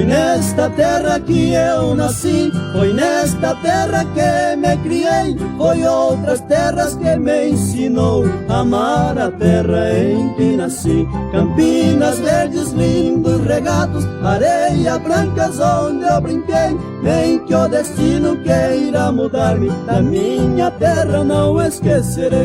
nesta terra que eu nasci, foi nesta terra que me criei, foi outras terras que me ensinou a amar a terra em que nasci. Campinas verdes, lindos regatos, areia brancas onde eu brinquei, nem que o destino queira mudar-me, da minha terra não esquecerei.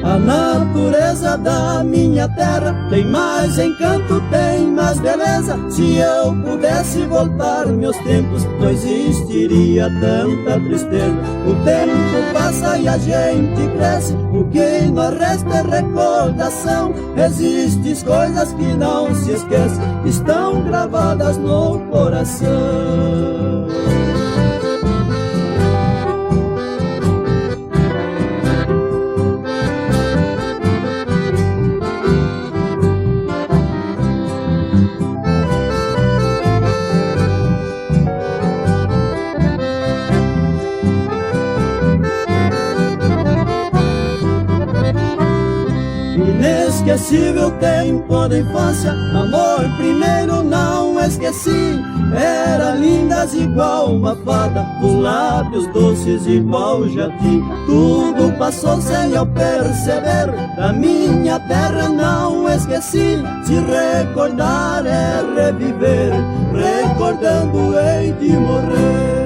A natureza da minha terra tem mais encanto, tem mais beleza. Se eu pudesse voltar meus tempos, não existiria tanta tristeza. O tempo passa e a gente cresce, o que nos resta é recordação. Existem coisas que não se esquecem, estão gravadas no coração. Inesquecível tempo da infância, amor primeiro não esqueci. Era lindas igual uma fada, os lábios doces igual jati. Tudo passou sem eu perceber, da minha terra não esqueci. Se recordar é reviver, recordando hei de morrer.